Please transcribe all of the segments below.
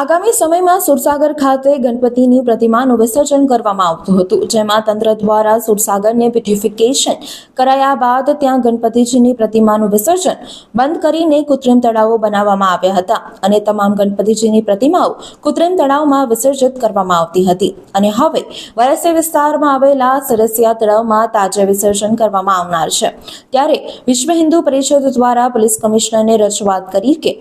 આગામી સમયમાં સુરસાગર ખાતે ગણપતિની પ્રતિમાનું વિસર્જન કરવામાં આવતું હતું, જેમાં તંત્ર દ્વારા સુરસાગરને બ્યુટિફિકેશન કરાયા બાદ ત્યાં ગણપતિજીની પ્રતિમાનું વિસર્જન બંધ કરીને કૃત્રિમ તળાવો બનાવવામાં આવ્યા હતા અને તમામ ગણપતિજીની પ્રતિમાઓ કૃત્રિમ તળાવમાં વિસર્જિત કરવામાં આવતી હતી અને હવે વરસી વિસ્તારમાં આવેલા સરસિયા તળાવમાં તાજે વિસર્જન કરવામાં આવનાર છે। ત્યારે વિશ્વ હિન્દુ પરિષદ દ્વારા પોલીસ કમિશનરને રજૂઆત કરી કે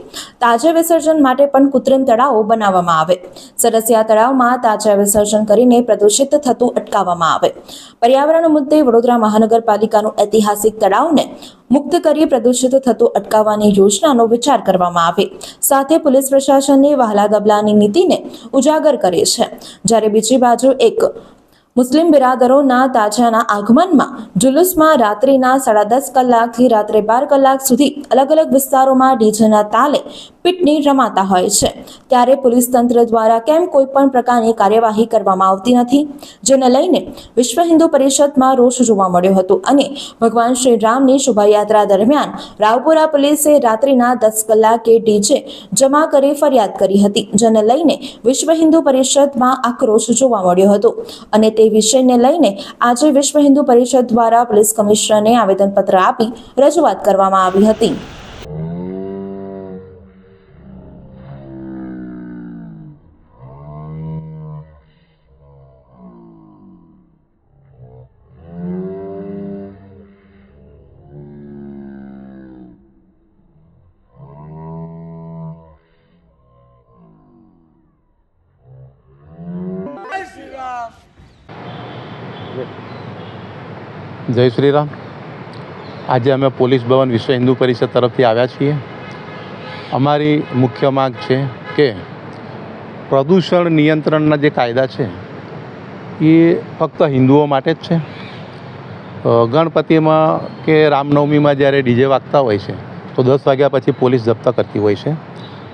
તાજે વિસર્જન માટે પણ કૃત્રિમ તળાવો બનાવવામાં આવે, સરસિયા તળાવમાં તાજા વિસર્જન કરીને પ્રદૂષિત થતું અટકાવવામાં આવે। પર્યાવરણ મુદ્દે વડોદરા મહાનગરપાલિકાનું ઐતિહાસિક તળાવને મુક્ત કરી પ્રદૂષિત થતું અટકાવવાની યોજનાનો વિચાર કરવામાં આવે, સાથે પોલીસ પ્રશાસનની વહાલા દબલાની નીતિને ઉજાગર કરે છે। જ્યારે બીજી બાજુ એક મુસ્લિમ બિરાદરોના તાજાના આગમનમાં જુલુસમાં રાત્રિના 10:30 કલાકથી રાત્રે 12 કલાક સુધી અલગ અલગ વિસ્તારોમાં ડીજેના તાલે પીટની રમાતા હોય છે, ત્યારે પોલીસ તંત્ર દ્વારા કેમ કોઈ પણ પ્રકારની કાર્યવાહી કરવામાં આવતી નથી, જેને લઈને વિશ્વ હિન્દુ પરિષદમાં રોષ જોવા મળ્યો હતો અને ભગવાન શ્રી રામની શોભાયાત્રા દરમિયાન રાવપુરા પોલીસે રાત્રિના 10 કલાકે ડીજે જમા કરી ફરિયાદ કરી હતી, જેને લઈને વિશ્વ હિન્દુ પરિષદમાં આક્રોશ જોવા મળ્યો હતો અને તે વિષયને લઈને આજે વિશ્વ હિન્દુ પરિષદ દ્વારા પોલીસ કમિશનરને આવેદનપત્ર આપી રજૂઆત કરવામાં આવી હતી। जय श्री राम। आज अमे पोलीस भवन विश्व हिंदू परिषद तरफथी आव्या छीए। अमारी मुख्य मांग है कि प्रदूषण नियंत्रणना जे कायदा है ये फक्त हिंदुओं माटे ज छे। गणपति में के रामनवमी में ज्यारे डीजे वागता होय छे तो 10 वाग्या पछी पोलीस जप्त करती होय छे,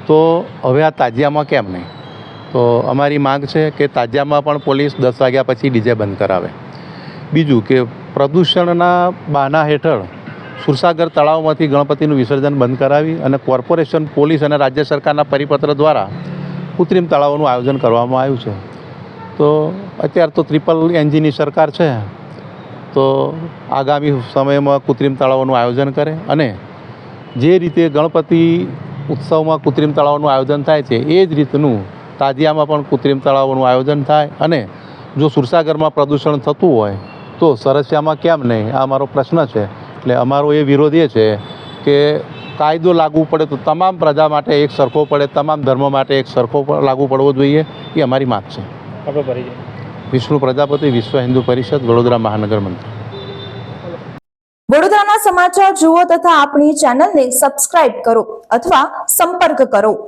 तो हवे आ ताजिया में केम नहीं? तो अमारी मांग है कि ताजिया में पण पोलीस 10 वाग्या पछी डीजे बंद करावे। बीजू के प्रदूषणना बहाना हेठळ सुरसागर तळावमांथी गणपतिनुं विसर्जन बंद करावी अने कोर्पोरेशन पोलीस अने राज्य सरकारना परिपत्र द्वारा कृत्रिम तळावोनुं आयोजन करवामां आव्युं छे। तो अत्यार तो ट्रिपल एनजीनी सरकार है, तो आगामी समय में कृत्रिम तळावोनुं आयोजन करे अने जे रीते गणपति उत्सव में कृत्रिम तळावोनुं आयोजन थाय छे ए ज रीतनुं ताजियामां पण कृत्रिम तळावोनुं आयोजन थाय अने जो सुरसागर में प्रदूषण थतुं होय तो सरसिया में केम नहीं? आ अमारो प्रश्न है। एटले अमारो ये विरोध ये है कि कायदो लागू पड़े तो तमाम प्रजा माटे एक सरखो पड़े, तमाम धर्म माटे एक सरखो लागू पड़वो जोईए, ये अमारी मांग है। विष्णु प्रजापति, विश्व हिंदू परिषद, वडोदरा महानगर मंत्री। वडोदराना समाचार जुओ तथा अपनी चैनल ने सब्सक्राइब करो अथवा संपर्क करो।